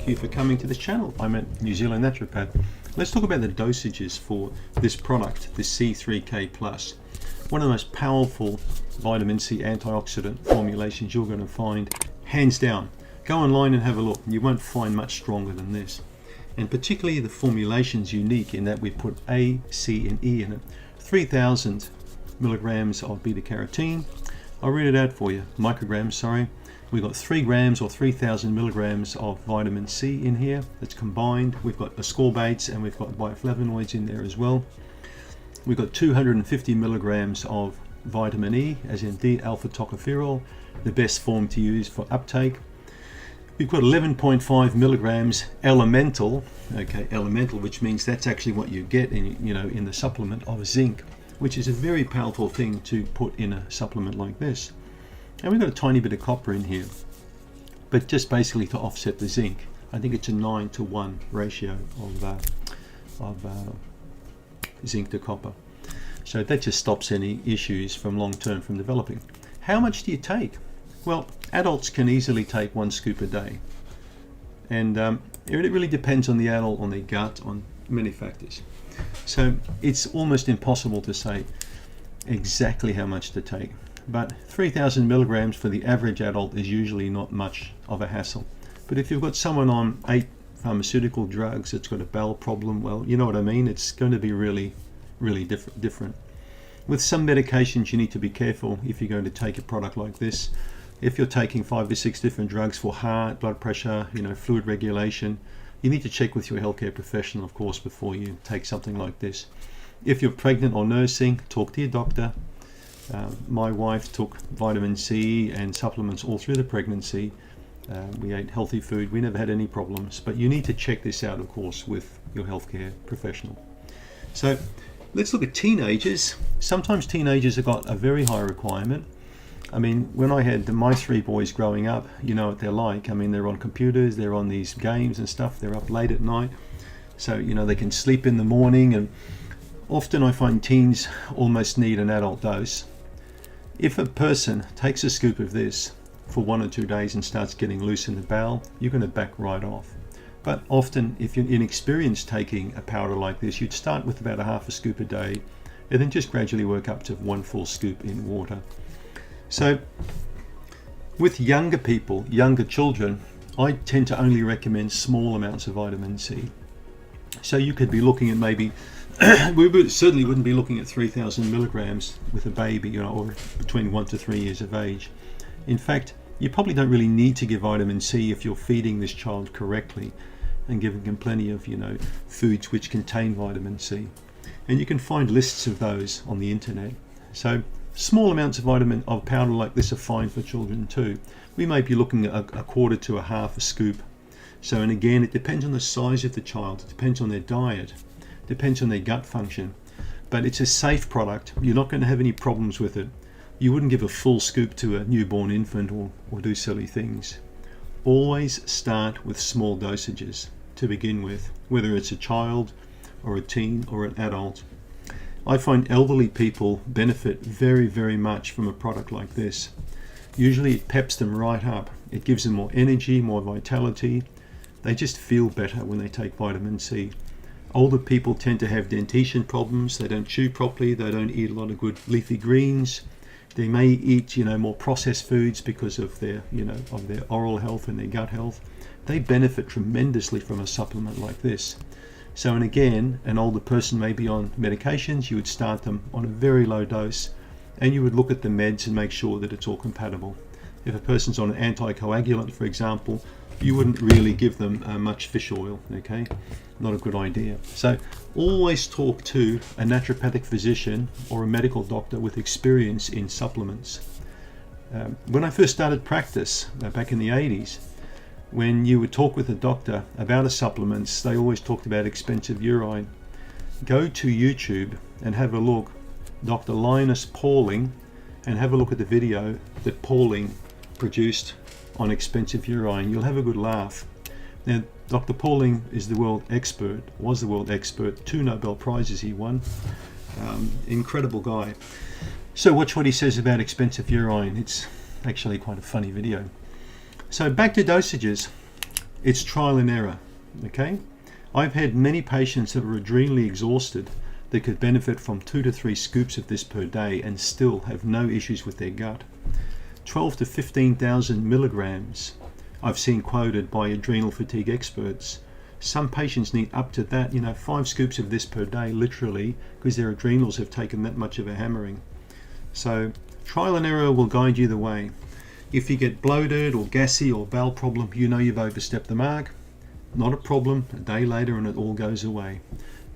thank you for coming to this channel. I'm a New Zealand naturopath. Let's talk about the dosages for this product, the C3K+. One of the most powerful vitamin C antioxidant formulations you're going to find, hands down. Go online and have a look. You won't find much stronger than this. And particularly the formulation's unique in that we put A, C, and E in it. 3,000 milligrams of beta carotene. I'll read it out for you. Micrograms, sorry. We've got 3 grams or 3,000 milligrams of vitamin C in here that's combined. We've got ascorbates and we've got bioflavonoids in there as well. We've got 250 milligrams of vitamin E, as in D-alpha tocopherol, the best form to use for uptake. We've got 11.5 milligrams elemental, okay, elemental, which means that's actually what you get in the supplement of zinc, which is a very powerful thing to put in a supplement like this. And we've got a tiny bit of copper in here, but just basically to offset the zinc. I think it's a 9:1 ratio of zinc to copper. So that just stops any issues from long-term from developing. How much do you take? Well, adults can easily take 1 scoop a day. And it really depends on the adult, on their gut, on many factors. So it's almost impossible to say exactly how much to take. But 3,000 milligrams for the average adult is usually not much of a hassle. But if you've got someone on 8 pharmaceutical drugs that's got a bowel problem, well, you know what I mean, it's going to be really different. With some medications you need to be careful if you're going to take a product like this. If you're taking 5 or 6 different drugs for heart, blood pressure, fluid regulation, you need to check with your healthcare professional, of course, before you take something like this. If you're pregnant or nursing, talk to your doctor. My wife took vitamin C and supplements all through the pregnancy. We ate healthy food. We never had any problems. But you need to check this out, of course, with your healthcare professional. So let's look at teenagers. Sometimes teenagers have got a very high requirement. I mean, when I had my 3 boys growing up, you know what they're like. I mean, they're on computers, they're on these games and stuff. They're up late at night. So, they can sleep in the morning. And often I find teens almost need an adult dose. If a person takes a scoop of this for 1 or 2 days and starts getting loose in the bowel, you're going to back right off. But often, if you're inexperienced taking a powder like this, you'd start with about a half a scoop a day and then just gradually work up to 1 full scoop in water. So with younger people, younger children, I tend to only recommend small amounts of vitamin C. So you could be looking at maybe we certainly wouldn't be looking at 3,000 milligrams with a baby, or between 1 to 3 years of age. In fact, you probably don't really need to give vitamin C if you're feeding this child correctly and giving them plenty of, foods which contain vitamin C. And you can find lists of those on the internet. So small amounts of powder like this are fine for children too. We may be looking at a quarter to a half a scoop. So, and again, it depends on the size of the child. It depends on their diet. Depends on their gut function, but it's a safe product. You're not going to have any problems with it. You wouldn't give a full scoop to a newborn infant or do silly things. Always start with small dosages to begin with, whether it's a child or a teen or an adult. I find elderly people benefit very much from a product like this. Usually it peps them right up. It gives them more energy, more vitality. They just feel better when they take vitamin C. Older people tend to have dentition problems. They don't chew properly. They don't eat a lot of good leafy greens. They may eat, more processed foods because of their, of their oral health and their gut health. They benefit tremendously from a supplement like this. So, and again, an older person may be on medications. You would start them on a very low dose, and you would look at the meds and make sure that it's all compatible. If a person's on an anticoagulant, for example, you wouldn't really give them much fish oil, okay? Not a good idea. So always talk to a naturopathic physician or a medical doctor with experience in supplements. When I first started practice back in the 80s, when you would talk with a doctor about a supplements, they always talked about expensive urine. Go to YouTube and have a look, Dr. Linus Pauling, and have a look at the video that Pauling produced on expensive urine. You'll have a good laugh. Now, Dr. Pauling is the world expert, was the world expert, 2 Nobel Prizes he won. Incredible guy. So watch what he says about expensive urine. It's actually quite a funny video. So back to dosages. It's trial and error, okay? I've had many patients that are adrenally exhausted that could benefit from 2 to 3 scoops of this per day and still have no issues with their gut. 12 to 15,000 milligrams I've seen quoted by adrenal fatigue experts. Some patients need up to that, 5 scoops of this per day, literally, because their adrenals have taken that much of a hammering. So trial and error will guide you the way. If you get bloated or gassy or bowel problem, you know you've overstepped the mark. Not a problem, a day later and it all goes away.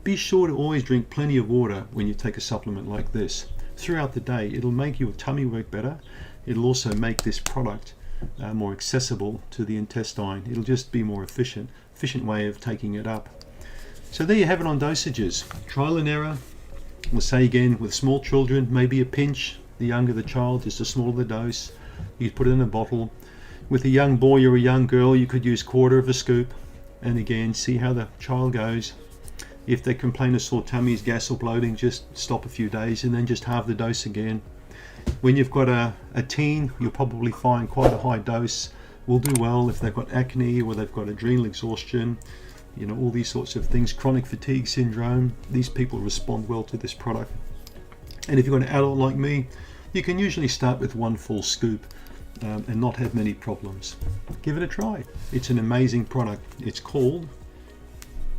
Be sure to always drink plenty of water when you take a supplement like this. Throughout the day, it'll make your tummy work better. It'll also make this product more accessible to the intestine. It'll just be more efficient way of taking it up. So there you have it on dosages. Trial and error. We'll say again, with small children, maybe a pinch. The younger the child, just the smaller the dose. You put it in a bottle. With a young boy or a young girl, you could use 1/4 of a scoop. And again, see how the child goes. If they complain of sore tummies, gas or bloating, just stop a few days and then just halve the dose again. When you've got a teen, you'll probably find quite a high dose will do well. If they've got acne or they've got adrenal exhaustion, all these sorts of things, chronic fatigue syndrome, these people respond well to this product. And if you've got an adult like me, you can usually start with 1 full scoop and not have many problems. Give it a try. It's an amazing product. It's called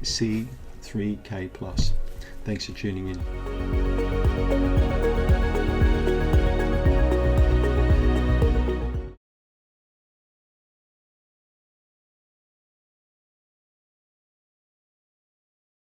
C3K+. Thanks for tuning in.